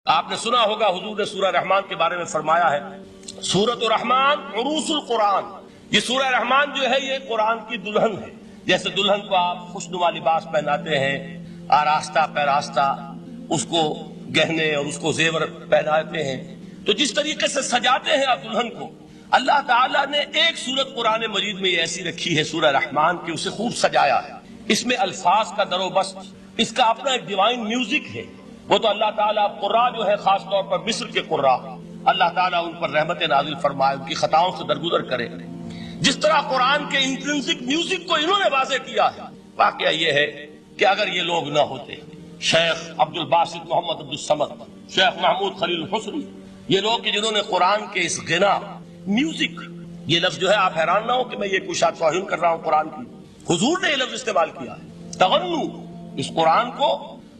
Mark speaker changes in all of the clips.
Speaker 1: آپ نے سنا ہوگا حضور نے سورہ رحمان کے بارے میں فرمایا ہے، سورۃ الرحمان عروس القرآن، یہ سورہ رحمان جو ہے یہ قرآن کی دلہن ہے۔ جیسے دلہن کو آپ خوشنما لباس پہناتے ہیں، آراستہ پیراستہ اس کو گہنے اور اس کو زیور پہناتے ہیں، تو جس طریقے سے سجاتے ہیں آپ دلہن کو، اللہ تعالیٰ نے ایک سورت قرآن مجید میں یہ ایسی رکھی ہے سورہ رحمان کی، اسے خوب سجایا ہے۔ اس میں الفاظ کا در و بست، اس کا اپنا ایک ڈیوائن میوزک ہے۔ وہ تو اللہ تعالیٰ قراء جو ہے، خاص طور پر مصر کے قراء، اللہ تعالیٰ ان پر رحمت نازل فرمائے، ان کی خطاؤں سے درگزر کرے۔ جس طرح قرآن کے انٹرنسک میوزک کو انہوں نے واضح کیا ہے، واقعہ یہ ہے کہ اگر یہ لوگ نہ ہوتے، شیخ عبد الباسط محمد عبد الصمد، شیخ محمود خلیل الحسنی، یہ لوگ کہ جنہوں نے قرآن کے اس غنا میوزک، یہ لفظ جو ہے آپ حیران نہ ہو کہ میں یہ کوئی شاید توہین کر رہا ہوں قرآن کی، حضور نے یہ لفظ استعمال کیا ہے، تغنو، اس قرآن کو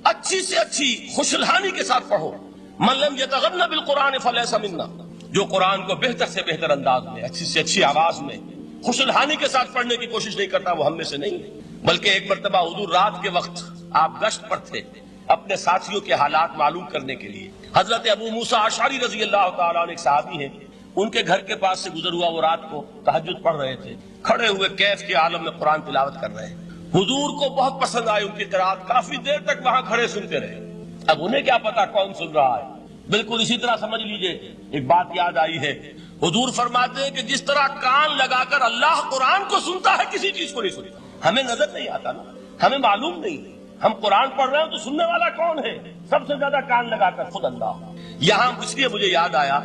Speaker 1: اچھی سے اچھی خوشلہانی کے ساتھ پڑھو۔ من لم یتغن بالقرآن فلیس منا، جو قرآن کو بہتر سے بہتر انداز میں، اچھی سے اچھی آواز میں، خوشلہانی کے ساتھ پڑھنے کی کوشش نہیں کرتا، وہ ہم میں سے نہیں ہے۔ بلکہ ایک مرتبہ حضور رات کے وقت آپ گشت پر تھے اپنے ساتھیوں کے حالات معلوم کرنے کے لیے۔ حضرت ابو موسیٰ اشعری رضی اللہ تعالیٰ عنہ ایک صحابی ہیں، ان کے گھر کے پاس سے گزر ہوا، وہ رات کو تہجد پڑھ رہے تھے، کھڑے ہوئے کیف کے عالم میں قرآن تلاوت کر رہے ہیں۔ حضور کو بہت پسند آئی ان کی قرات، کافی دیر تک وہاں کھڑے سنتے رہے۔ اب انہیں کیا پتا کون سن رہا ہے، بالکل اسی طرح سمجھ لیجئے ایک بات یاد آئی ہے، حضور فرماتے ہیں کہ جس طرح کان لگا کر اللہ قرآن کو سنتا ہے، کسی چیز کو نہیں سنتا۔ ہمیں نظر نہیں آتا نا، ہمیں معلوم نہیں، ہم قرآن پڑھ رہے ہیں تو سننے والا کون ہے؟ سب سے زیادہ کان لگا کر خود اللہ۔ یہاں اس لیے مجھے یاد آیا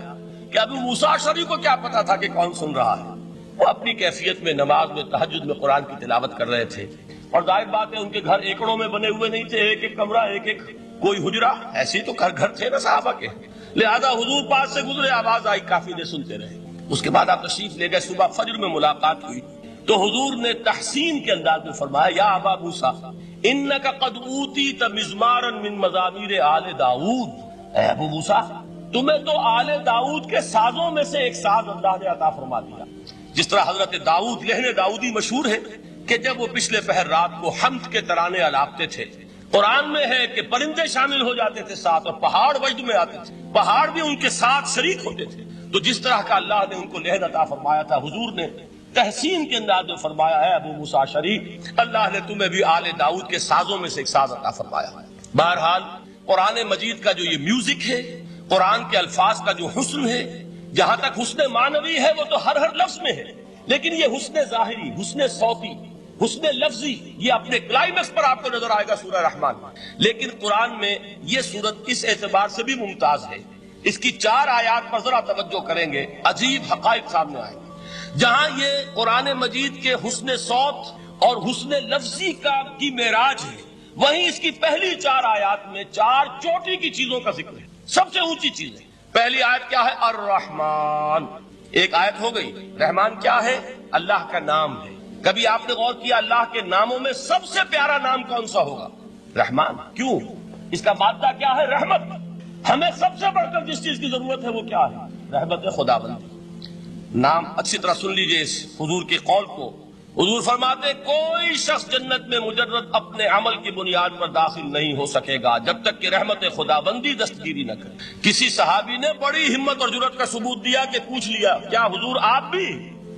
Speaker 1: کہ ابو موسیٰ اشعری کو کیا پتا تھا کہ کون سن رہا ہے؟ وہ اپنی کیفیت میں نماز میں تہجد میں قرآن کی تلاوت کر رہے تھے، اور ظاہر بات ہے ان کے گھر ایکڑوں میں بنے ہوئے نہیں تھے، ایک ایک کمرہ، ایک ایک کوئی حجرہ، ایسے تو گھر تھے نا صحابہ کے، لہذا حضور پاس سے گزرے، آواز آئی، کافی دیر سنتے رہے۔ اس کے بعد آپ تشریف لے گئے، صبح فجر میں ملاقات ہوئی تو حضور نے تحسین کے انداز میں فرمایا، یا ابا موسیٰ انک قد اوتیت مزمارا من مزامیر آل داؤد، اے ابو موسیٰ تمہیں تو آل داؤد کے سازوں میں سے ایک ساز اللہ نے عطا فرما دیا۔ جس طرح حضرت داؤد، لہن داؤدی مشہور ہے کہ جب وہ پچھلے پہر رات کو حمد کے ترانے الاپتے تھے، قرآن میں ہے کہ پرندے شامل ہو جاتے تھے ساتھ، اور پہاڑ وجد میں آتے تھے، پہاڑ بھی ان کے ساتھ شریک ہوتے تھے۔ تو جس طرح کا اللہ نے ان کو لہن عطا فرمایا تھا، حضور نے تحسین کے انداز میں فرمایا ہے، ابو موسیٰ اشعری اللہ نے تمہیں بھی آل داؤد کے سازوں میں سے ایک ساز عطا فرمایا ہے۔ بہرحال قرآن مجید کا جو یہ میوزک ہے، قرآن کے الفاظ کا جو حسن ہے، جہاں تک حسن معنوی ہے وہ تو ہر لفظ میں ہے، لیکن یہ حسن ظاہری، حسن صوتی، حسن لفظی، یہ اپنے کلائمیکس پر آپ کو نظر آئے گا سورہ رحمان۔ لیکن قرآن میں یہ سورت اس اعتبار سے بھی ممتاز ہے، اس کی 4 آیات پر ذرا توجہ کریں گے، عجیب حقائق سامنے آئیں گے۔ جہاں یہ قرآن مجید کے حسن صوت اور حسن لفظی کی معراج ہے، وہیں اس کی پہلی 4 آیات میں 4 چوٹی کی چیزوں کا ذکر ہے، سب سے اونچی چیز ہے۔ پہلی آیت کیا ہے؟ الرحمن، ایک آیت ہو گئی۔ رحمان کیا ہے؟ اللہ کا نام ہے۔ کبھی آپ نے غور کیا اللہ کے ناموں میں سب سے پیارا نام کون سا ہوگا؟ رحمان۔ کیوں؟ اس کا مادہ کیا ہے؟ رحمت۔ ہمیں سب سے بڑھ کر جس چیز کی ضرورت ہے وہ کیا ہے؟ رحمت خداوندی۔ نام اچھی طرح سن لیجئے اس حضور کے قول کو۔ حضور فرماتے کوئی شخص جنت میں مجرد اپنے عمل کی بنیاد پر داخل نہیں ہو سکے گا جب تک کہ رحمت خداوندی دستگیری نہ کرے۔ کسی صحابی نے بڑی ہمت اور جرأت کا ثبوت دیا کہ پوچھ لیا، کیا حضور آپ بھی؟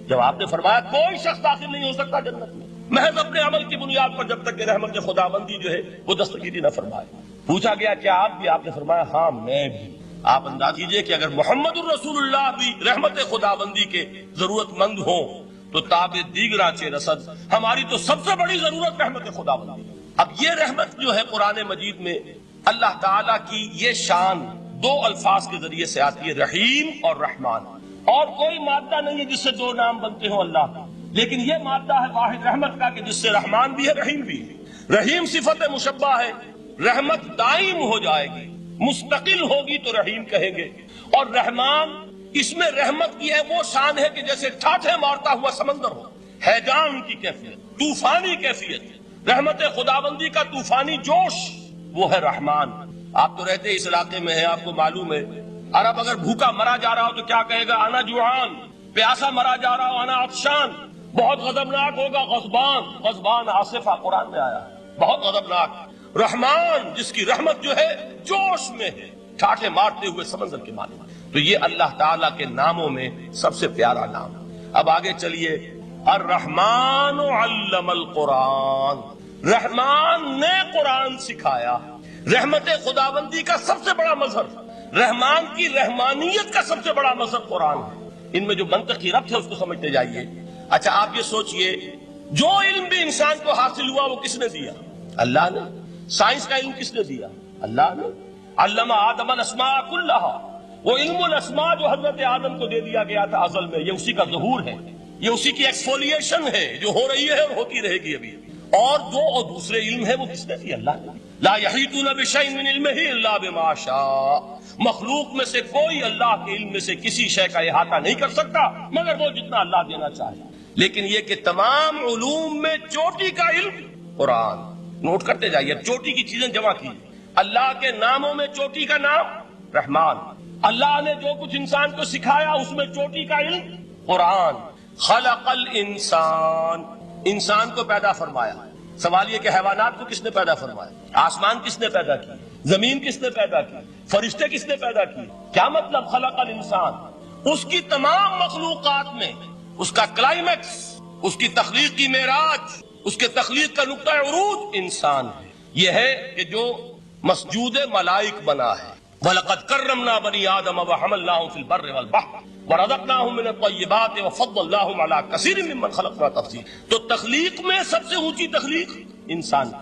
Speaker 1: جب آپ نے فرمایا کوئی شخص داخل نہیں ہو سکتا جنت میں محض اپنے عمل کی بنیاد پر جب تک کہ رحمت خداوندی جو ہے وہ دستگیری نہ فرمائے۔ پوچھا گیا کیا آپ بھی؟ آپ نے فرمایا ہاں میں بھی۔ آپ انداز کیجئے کہ اگر محمد الرسول اللہ بھی رحمت خداوندی کے ضرورت مند ہوں تو تاب دیگراں چے رسد، ہماری تو سب سے بڑی ضرورت رحمت خداوندی۔ اب یہ رحمت جو ہے قرآن مجید میں اللہ تعالیٰ کی یہ شان 2 الفاظ کے ذریعے سے آتی ہے، رحیم اور رحمان، اور کوئی مادہ نہیں ہے جس سے 2 نام بنتے ہوں اللہ کا، لیکن یہ مادہ ہے واحد رحمت کا کہ جس سے رحمان بھی ہے رحیم بھی ہے۔ رحیم صفت مشبہ ہے، رحمت دائم ہو جائے گی، مستقل ہوگی تو رحیم کہیں گے، اور رحمان اس میں رحمت کی ہے وہ شان ہے کہ جیسے ٹھاٹھے مارتا ہوا سمندر ہو، ہیجان کی کیفیت، طوفانی کیفیت، رحمت خداوندی کا طوفانی جوش، وہ ہے رحمان۔ آپ تو رہتے اس علاقے میں ہیں، آپ کو معلوم ہے عرب اگر بھوکا مرا جا رہا ہو تو کیا کہے گا؟ انا جوعان۔ پیاسا مرا جا رہا ہو انا عطشان۔ بہت غضبناک ہوگا غضبان، غضبان آصفہ قرآن میں آیا، بہت غضبناک۔ رحمان جس کی رحمت جو ہے جوش میں ہے، ٹھاٹھے مارتے ہوئے سمندر کے مالک. تو یہ اللہ تعالیٰ کے ناموں میں سب سے پیارا نام. اب آگے چلیے. الرحمن علم القرآن، رحمان نے قرآن سکھایا. رحمت خداوندی کا سب سے بڑا مظہر، رحمان کی رحمانیت کا سب سے بڑا مظہر قرآن ہے. ان میں جو منطقی ربط ہے اس کو سمجھتے جائیے. اچھا آپ یہ سوچئے، جو علم بھی انسان کو حاصل ہوا وہ کس نے دیا؟ اللہ نے. سائنس کا علم کس نے دیا؟ اللہ نے. علم آدم الاسماء کلھا، وہ علم الاسماء جو حضرت آدم کو دے دیا گیا تھا ازل میں، یہ اسی کا ظہور ہے، یہ اسی کی ایکسفولیشن ہے جو ہو رہی ہے اور ہوتی رہے گی ابھی. اور جو اور دوسرے علم ہے وہ کس نے دی؟ اللہ نے. لا یحیطون بشیء من علمہ الا بما شاء، مخلوق میں سے کوئی اللہ کے علم میں سے کسی شے کا احاطہ نہیں کر سکتا مگر وہ جتنا اللہ دینا چاہے. لیکن یہ کہ تمام علوم میں چوٹی کا علم قرآن. نوٹ کرتے جائیے، چوٹی کی چیزیں جمع کی. اللہ کے ناموں میں چوٹی کا نام رحمان. اللہ نے جو کچھ انسان کو سکھایا اس میں چوٹی کا علم قرآن. خلق الانسان، انسان کو پیدا فرمایا. سوال یہ کہ حیوانات کو کس نے پیدا فرمایا؟ آسمان کس نے پیدا کی؟ زمین کس نے پیدا کی؟ فرشتے کس نے پیدا کی؟ کیا مطلب خلق الانسان؟ اس کی تمام مخلوقات میں اس کا کلائمیکس، اس کی تخلیق کی معراج، اس کے تخلیق کا نقطہ عروج انسان ہے. یہ ہے کہ جو مسجود ملائک بنا ہے. وَلَقَدْ كَرَّمْنَا بَنِي آدَمَ وَحَمَلْنَاهُمْ فِي الْبَرِّ وَالْبَحْرِ وَرَزَقْنَاهُمْ مِنَ الطَّيِّبَاتِ وَفَضَّلْنَاهُمْ عَلَى كَثِيرٍ مِّمَّنْ خَلَقْنَا تَفْضِيلًا. تو تخلیق میں سب سے اونچی تخلیق انسان.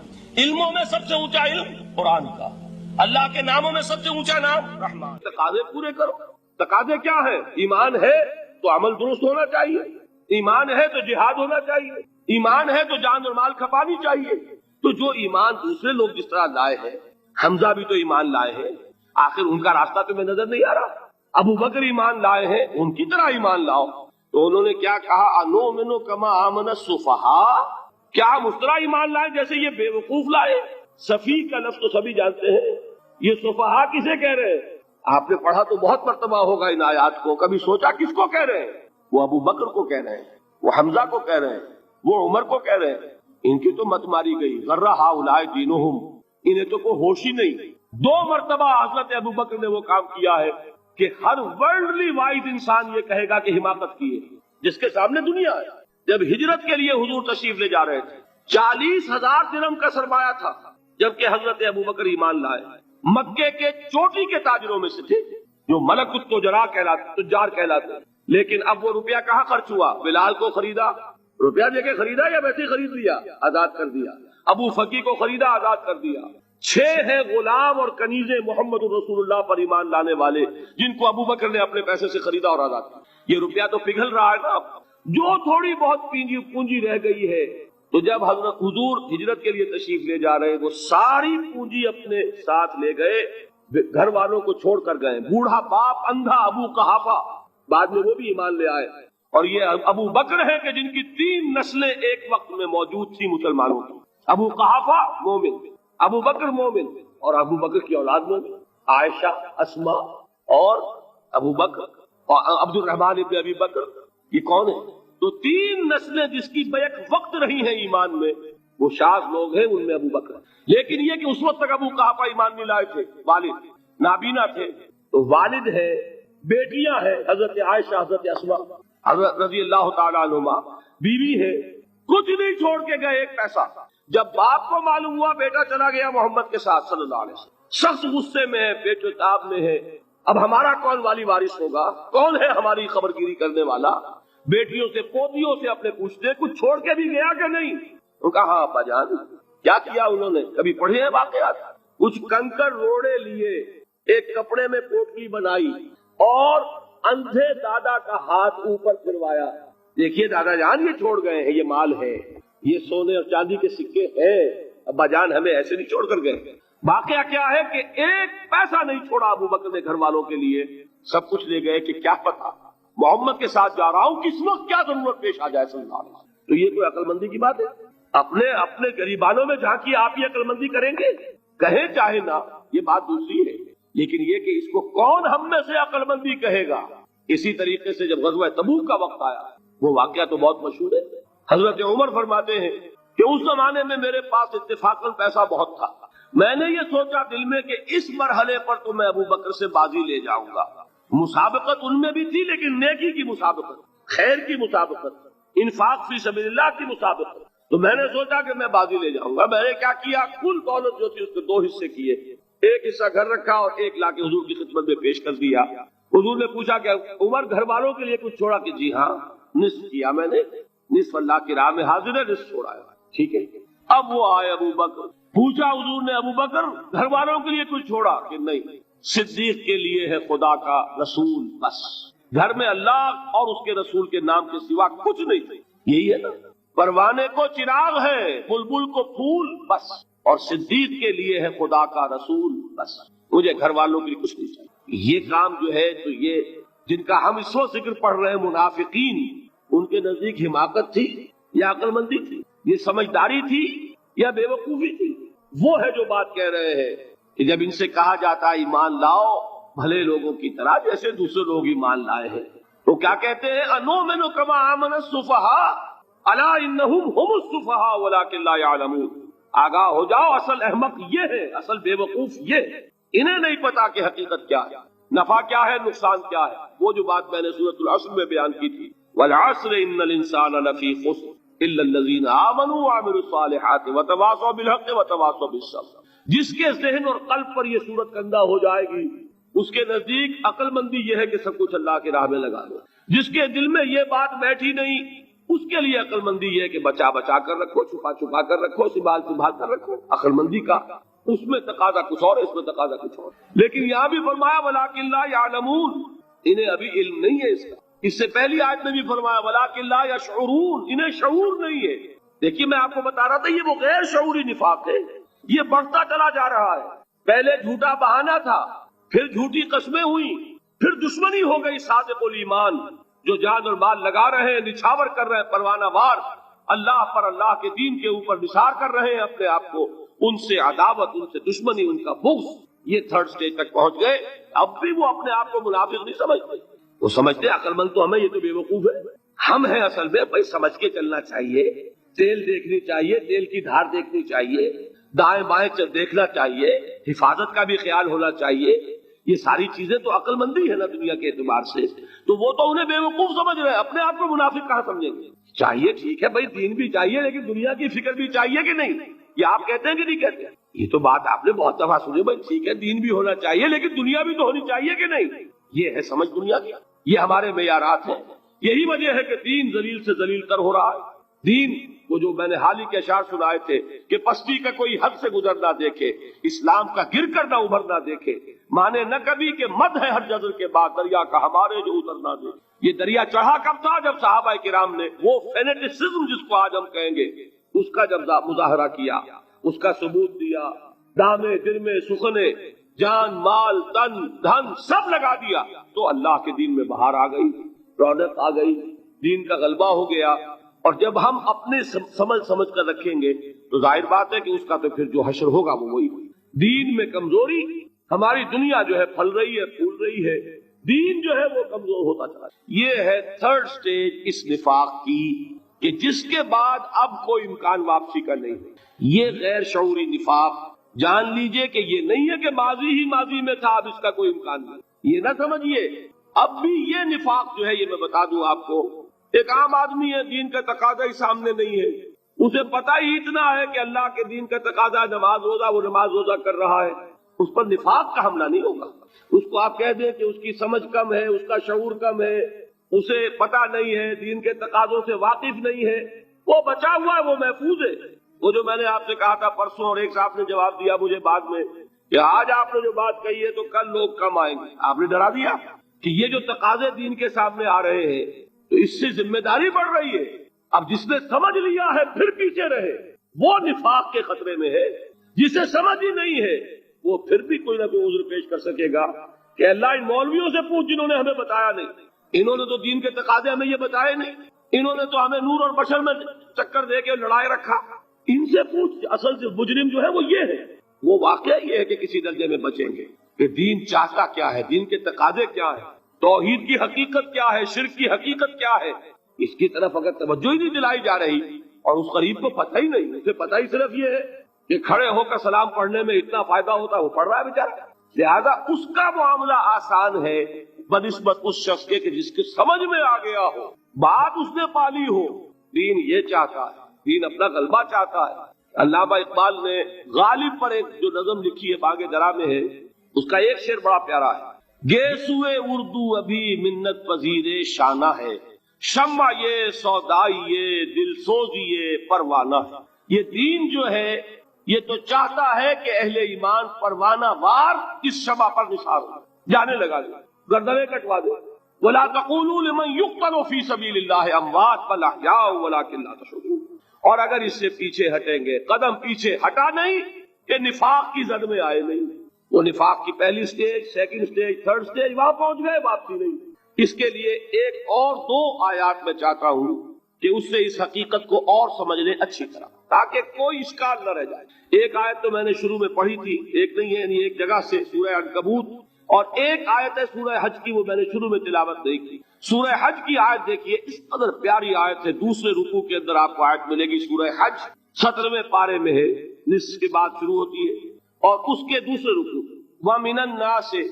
Speaker 1: علموں میں سب سے اونچا علم قرآن کا. اللہ کے ناموں میں سب سے اونچا نام رحمان. تقاضے پورے کرو. تقاضے کیا ہے؟ ایمان ہے تو عمل درست ہونا چاہیے، ایمان ہے تو جہاد ہونا چاہیے، ایمان ہے تو جان اور مال کھپانی چاہیے. تو جو ایمان دوسرے لوگ جس طرح لائے ہیں، حمزہ بھی تو ایمان لائے ہیں، آخر ان کا راستہ تمہیں نظر نہیں آ رہا؟ ابو بکر ایمان لائے ہیں، ان کی طرح ایمان لاؤ. تو انہوں نے کیا کہا؟ انؤمن کما آمن السفہاء، کیا ہم اس طرح ایمان لائے جیسے یہ بے وقوف لائے؟ سفیہ کا لفظ تو سبھی جانتے ہیں. یہ سفہاء کسے کہہ رہے ہیں؟ آپ نے پڑھا تو بہت مرتبہ ہوگا ان آیات کو. کبھی سوچا کس کو کہہ رہے ہیں؟ وہ ابو بکر کو کہہ رہے ہیں، وہ حمزہ کو کہہ رہے ہیں، وہ عمر کو کہہ رہے ہیں. ان کی تو مت ماری گئی. غر ہؤلاء دینہم، انہیں تو کوئی ہوش ہی نہیں. 2 مرتبہ حضرت ابو بکر نے وہ کام کیا ہے کہ ہر ورلڈلی وائز انسان یہ کہے گا کہ حماقت کی ہے جس کے سامنے دنیا ہے. جب ہجرت کے لیے حضور تشریف لے جا رہے تھے، 40,000 درہم کا سرمایہ تھا، جبکہ حضرت ابو بکر ایمان لائے. مکے کے چوٹی کے تاجروں میں سے تھے جو ملک التجار کہلاتے. لیکن اب وہ روپیہ کہاں خرچ ہوا؟ بلال کو خریدا، روپیہ دے کے خریدا یا ویسے خرید لیا؟ آزاد کر دیا. ابو فقی کو خریدا، آزاد کر دیا. 6 ہیں غلام اور کنیزیں محمد رسول اللہ پر ایمان لانے والے جن کو ابو بکر نے اپنے پیسے سے خریدا اور آزاد کیا. یہ روپیہ تو پگھل رہا ہے نا. جو تھوڑی بہت پونجی رہ گئی ہے، تو جب حضرت حضور ہجرت کے لیے تشریف لے جا رہے، وہ ساری پونجی اپنے ساتھ لے گئے، گھر والوں کو چھوڑ کر گئے. بوڑھا باپ اندھا ابو قحافہ بعد میں وہ بھی ایمان لے آئے. اور یہ ابو بکر ہیں کہ جن کی 3 نسلیں ایک وقت میں موجود تھی مسلمانوں کی. ابو قحافہ مومن، ابو بکر مومن، اور ابو بکر کی اولاد مومن، عائشہ، اسماء اور ابو بکر اور عبد الرحمن ابن ابی بکر. یہ کون ہے؟ تو 3 نسلیں جس کی بیک وقت رہی ہیں ایمان میں، وہ شاذ لوگ ہیں، ان میں ابو بکر. لیکن یہ کہ اس وقت تک ابو قحافہ ایمان نہیں لائے تھے، والد نابینا تھے. تو والد ہے، بیٹیاں ہیں حضرت عائشہ، حضرت اسماء حضرت رضی اللہ تعالیٰ عنہما، بیوی ہے. کچھ نہیں چھوڑ کے گئے، ایک پیسہ. جب باپ کو معلوم ہوا بیٹا چلا گیا محمد کے ساتھ صلی اللہ علیہ وسلم، سخت غصے میں ہے، پیٹ و تاب میں ہے. اب ہمارا کون والی وارث ہوگا؟ کون ہے ہماری خبر گیری کرنے والا؟ بیٹیوں سے پوتیوں سے اپنے پوچھتے کچھ چھوڑ کے بھی گیا کہ نہیں؟ ان کا ہاں ابا جان. کیا کیا انہوں نے؟ کبھی پڑھے ہیں واقعات؟ کچھ کنکر روڑے لیے، ایک کپڑے میں پوٹلی بنائی اور اندھے دادا کا ہاتھ اوپر پھروایا. دیکھیے دادا جان، یہ چھوڑ گئے ہیں، یہ مال ہے، یہ سونے اور چاندی کے سکے ہیں، ابا جان ہمیں ایسے نہیں چھوڑ کر گئے. واقعہ کیا ہے کہ ایک پیسہ نہیں چھوڑا ابو بکر نے گھر والوں کے لیے. سب کچھ لے گئے کہ کیا پتا محمد کے ساتھ جا رہا ہوں، کس وقت کیا ضرورت پیش آ جائے صلی اللہ علیہ وسلم. تو یہ کوئی عقل مندی کی بات ہے؟ اپنے غریبانوں میں جھانکی، آپ یہ عقل مندی کریں گے؟ کہیں چاہے نہ، یہ بات دوسری ہے. لیکن یہ کہ اس کو کون ہم میں سے عقل مندی کہے گا؟ اسی طریقے سے جب غزوہ تبوک کا وقت آیا، وہ واقعہ تو بہت مشہور ہے. حضرت عمر فرماتے ہیں کہ اس زمانے میں میرے پاس اتفاقاً پیسہ بہت تھا، میں نے یہ سوچا دل میں کہ اس مرحلے پر تو میں ابو بکر سے بازی لے جاؤں گا. مسابقت ان میں بھی تھی لیکن نیکی کی مسابقت, خیر کی مسابقت, انفاق فی سبیل اللہ کی مسابقت. تو میں نے سوچا کہ میں بازی لے جاؤں گا. میں نے کیا کیا, کل دولت جو تھی اس کے 2 حصے کیے, ایک حصہ گھر رکھا اور ایک لا کے حضور کی خدمت میں پیش کر دیا. حضور نے پوچھا کہ عمر گھر والوں کے لیے کچھ چھوڑا, کہ جی ہاں نصف کیا میں نے, نصف اللہ کی راہ میں حاضر ہے, نصف چھوڑا ہے. ٹھیک ہے. اب وہ آئے ابو بکر, پوچھا حضور نے ابو بکر گھر والوں کے لیے کچھ چھوڑا, کہ نہیں, صدیق کے لیے ہے خدا کا رسول بس, گھر میں اللہ اور اس کے رسول کے نام کے سوا کچھ نہیں. یہی ہے نا, پروانے کو چراغ ہے, بلبل کو پھول بس, اور صدیق کے لیے ہے خدا کا رسول بس, مجھے گھر والوں کے لیے کچھ نہیں چاہیے. یہ کام جو ہے, تو یہ جن کا ہم اس وقت ذکر پڑھ رہے ہیں منافقین, ان کے نزدیک حماقت تھی یا عقل مندی تھی, یہ سمجھداری تھی یا بے وقوفی تھی؟ وہ ہے جو بات کہہ رہے ہیں کہ جب ان سے کہا جاتا ہے ایمان لاؤ بھلے لوگوں کی طرح جیسے دوسرے لوگ ایمان لائے ہیں, تو کیا کہتے ہیں, انؤمن کما آمن السفہاء الا انہم هم السفہاء ولکن لا یعلمون. آگاہ ہو جاؤ, اصل احمق یہ ہے, اصل بے وقوف یہ ہے, انہیں نہیں پتا کہ حقیقت کیا ہے, نفع کیا ہے, نقصان کیا ہے. وہ جو بات میں نے سورۃ العصر میں بیان کی تھی, والعصر ان الانسان لفی خسر الا الذین آمنوا وعملوا الصالحات وتواصوا بالحق وتواصوا بالصبر. جس کے ذہن اور قلب پر یہ صورت کندہ ہو جائے گی, اس کے نزدیک عقل مندی یہ ہے کہ سب کچھ اللہ کی راہ میں لگا دو. جس کے دل میں یہ بات بیٹھی نہیں, اس کے لیے عقل مندی یہ ہے کہ بچا بچا کر رکھو, چھپا چھپا کر رکھو, سنبھال سنبھال کر رکھو. عقل مندی کا اس میں تقاضا کچھ اور, اس میں تقاضا کچھ اور. لیکن یہاں بھی فرمایا ولکن لا یعلمون, انہیں ابھی علم نہیں ہے اس کا. اس سے پہلی آیت میں بھی فرمایا ولکن لا یشعرون, انہیں شعور نہیں ہے. دیکھیے میں آپ کو بتا رہا تھا, یہ وہ غیر شعوری نفاق ہے, یہ بڑھتا چلا جا رہا ہے. پہلے جھوٹا بہانہ تھا, پھر جھوٹی قسمیں ہوئی, پھر دشمنی ہو گئی صادق الایمان, جو جان اور مال لگا رہے ہیں, نچھاور کر رہے ہیں, پروانہ وار اللہ پر, اللہ کے دین کے اوپر نثار کر رہے ہیں اپنے آپ کو, ان سے عداوت, ان سے دشمنی, ان کا بغض, یہ 3rd سٹیج تک پہنچ گئے. اب بھی وہ اپنے آپ کو منافق نہیں سمجھتے, وہ سمجھتے عقل مند تو ہمیں, یہ تو بے وقوف ہے. ہم ہیں اصل میں بھائی, سمجھ کے چلنا چاہیے, تیل دیکھنی چاہیے, تیل کی دھار دیکھنی چاہیے, دائیں بائیں دیکھنا چاہیے, حفاظت کا بھی خیال ہونا چاہیے. یہ ساری چیزیں تو عقل مندی ہے نا دنیا کے اعتبار سے. تو وہ تو انہیں بے وقوف سمجھ رہے ہیں, اپنے آپ کو منافق کہاں سمجھیں گے. چاہیے ٹھیک ہے بھائی, دین بھی چاہیے لیکن دنیا کی فکر بھی چاہیے کہ نہیں. یہ آپ کہتے ہیں کہ نہیں کہتے؟ یہ تو بات آپ نے بہت دفعہ سنی بھائی, ٹھیک ہے دین بھی ہونا چاہیے لیکن دنیا بھی تو ہونی چاہیے کہ نہیں. یہ ہے سمجھ دنیا کی, یہ ہمارے معیارات ہیں. یہی وجہ ہے کہ دین ذلیل سے ذلیل تر ہو رہا ہے. دین وہ جو میں نے حال ہی کے اشعار سنائے تھے کہ پستی کا کوئی حد سے گزر نہ دیکھے, اسلام کا گر کر نہ ابھر نہ دیکھے, مانے نہ کبھی کہ مد ہے ہر جزر کے بعد دریا کا ہمارے جو اتر نہ دے. یہ دریا چڑھا کب تھا, جب صحابہ کرام نے وہ فینیٹسزم جس کو آج ہم کہیں گے, اس کا جب مظاہرہ کیا, اس کا ثبوت دیا, دامے درمے سخنے, جان مال تن دھن سب لگا دیا, تو اللہ کے دین میں بہار آ گئی, رونق آ گئی, دین کا غلبہ ہو گیا. اور جب ہم اپنے سمجھ کر رکھیں گے تو ظاہر بات ہے کہ اس کا تو پھر جو حشر ہوگا وہ وہی. دین میں کمزوری, ہماری دنیا جو ہے پھل رہی ہے, پھول رہی ہے, دین جو ہے وہ کمزور ہوتا چلا. یہ ہے 3rd سٹیج اس نفاق کی, کہ جس کے بعد اب کوئی امکان واپسی کا نہیں ہے. یہ غیر شعوری نفاق, جان لیجئے کہ یہ نہیں ہے کہ ماضی ہی ماضی میں تھا, اب اس کا کوئی امکان نہیں. یہ نہ سمجھیے اب بھی یہ نفاق جو ہے, یہ میں بتا دوں آپ کو, ایک عام آدمی ہے, دین کا تقاضا ہی سامنے نہیں ہے, اسے پتہ ہی اتنا ہے کہ اللہ کے دین کا تقاضا نماز روزہ, وہ نماز روزہ کر رہا ہے, اس پر نفاق کا حملہ نہیں ہوگا. اس کو آپ کہہ دیں کہ اس کی سمجھ کم ہے, اس کا شعور کم ہے, اسے پتہ نہیں ہے, دین کے تقاضوں سے واقف نہیں ہے, وہ بچا ہوا ہے, وہ محفوظ ہے. وہ جو میں نے آپ سے کہا تھا پرسوں, اور ایک صاحب نے جواب دیا مجھے بعد میں کہ آج آپ نے جو بات کہی ہے تو کل لوگ کم آئیں گے. آپ نے ڈرا دیا کہ یہ جو تقاضے دین کے سامنے آ رہے ہیں تو اس سے ذمہ داری بڑھ رہی ہے. اب جس نے سمجھ لیا ہے پھر پیچھے رہے, وہ نفاق کے خطرے میں ہے. جسے سمجھ ہی نہیں ہے وہ پھر بھی کوئی نہ کوئی عذر پیش کر سکے گا کہ اللہ ان مولویوں سے پوچھ جنہوں نے ہمیں بتایا نہیں, انہوں نے تو دین کے تقاضے ہمیں یہ بتائے نہیں, انہوں نے تو ہمیں نور اور بشر میں چکر دے کے لڑائے رکھا, ان سے پوچھ. اصل سے مجرم جو ہے وہ یہ ہے, وہ واقعہ یہ ہے کہ کسی درجے میں بچیں گے کہ دین چاہتا کیا ہے, دین کے تقاضے کیا ہے, توحید کی حقیقت کیا ہے, شرک کی حقیقت کیا ہے. اس کی طرف اگر توجہ ہی نہیں دلائی جا رہی اور اس غریب کو پتہ ہی نہیں, اسے پتہ ہی صرف یہ ہے کہ کھڑے ہو کر سلام پڑھنے میں اتنا فائدہ ہوتا ہے، وہ پڑھ رہا ہے بیچارہ، لہذا اس کا معاملہ آسان ہے بنسبت اس شخص کے کہ جس کے سمجھ میں آ گیا ہو، بات اس نے پالی ہو۔ دین یہ چاہتا ہے، دین اپنا غلبہ چاہتا ہے۔ علامہ اقبال نے غالب پر ایک جو نظم لکھی ہے باغ درا میں ہے، اس کا ایک شعر بڑا پیارا ہے، گیسوئے اردو ابھی منت پذیر شانہ ہے، شمع یہ سودائی یہ دل سوزی یہ پروانہ ہے۔ یہ دین جو ہے یہ تو چاہتا ہے کہ اہل ایمان پروانہ وار اس شمع پر نثار ہو، جانے لگا دے، گردنیں کٹوا دے۔ وَلَا تَقُولُوا لِمَنْ يُقْتَلُ فِي سَبِيلِ اللَّهِ أَمْوَاتٌ بَلْ أَحْيَاءٌ وَلَكِنْ لَا تَشْعُرُونَ۔ اور اگر اس سے پیچھے ہٹیں گے، قدم پیچھے ہٹا نہیں کہ نفاق کی زد میں آئے نہیں، وہ نفاق کی پہلی stage, second stage, third stage وہاں پہنچ گئے، واپسی نہیں۔ اس کے لیے ایک اور دو آیات میں چاہتا ہوں کہ اس سے اس حقیقت کو اور سمجھ لیں اچھی طرح، تاکہ کوئی اشکال نہ رہ جائے۔ ایک آیت تو میں نے شروع میں پڑھی تھی، ایک نہیں ہے یعنی ایک جگہ سے سورہ عنکبوت، اور ایک آیت ہے سورہ حج کی، وہ میں نے شروع میں تلاوت نہیں کی۔ سورہ حج کی آیت دیکھیے، اس قدر پیاری آیت ہے، دوسرے رکوع کے اندر آپ کو آیت ملے گی، سورہ حج 17ویں پارے میں ہے، نصف کے بعد شروع ہوتی ہے، اور اس کے دوسرے رکوع وَمِنَ النَّاسِ،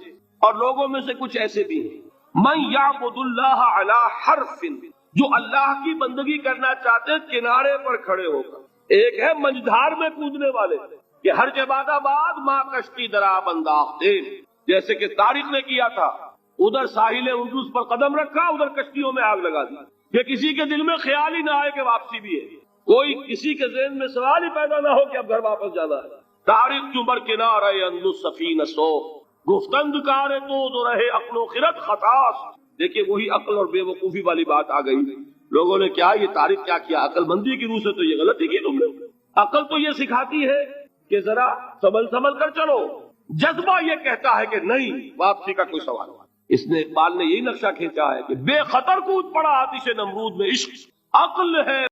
Speaker 1: اور لوگوں میں سے کچھ ایسے بھی ہیں، مَن يَعْبُدُ اللَّهَ عَلَى حَرْفٍ، جو اللہ کی بندگی کرنا چاہتے کنارے پر کھڑے ہو کر۔ ایک ہے منجھار میں کودنے والے کہ ہر جباد آباد ماں کشتی درا بنداختے، جیسے کہ طارق نے کیا تھا، ادھر ساحل اندلس پر قدم رکھا، ادھر کشتیوں میں آگ لگا دی، کہ کسی کے دل میں خیال ہی نہ آئے کہ واپسی بھی ہے، کوئی کسی کے ذہن میں سوال ہی پیدا نہ ہو کہ اب گھر واپس جانا ہے۔ طارق چمر کنارے اندلس سفینہ سو، گفتند کارے تو رہے عقل و خرد خطاس۔ دیکھیے وہی عقل اور بے وقوفی والی بات آ گئی، لوگوں نے کیا یہ طارق کیا کیا، عقل مندی کی روح سے تو یہ غلطی کی تم نے۔ عقل تو یہ سکھاتی ہے کہ ذرا سنبھل کر چلو، جذبہ یہ کہتا ہے کہ نہیں، واپسی کا کوئی سوال نہیں۔ اس نے اقبال نے یہی نقشہ کھینچا ہے کہ بے خطر کود پڑا آتش نمرود میں عشق، عقل ہے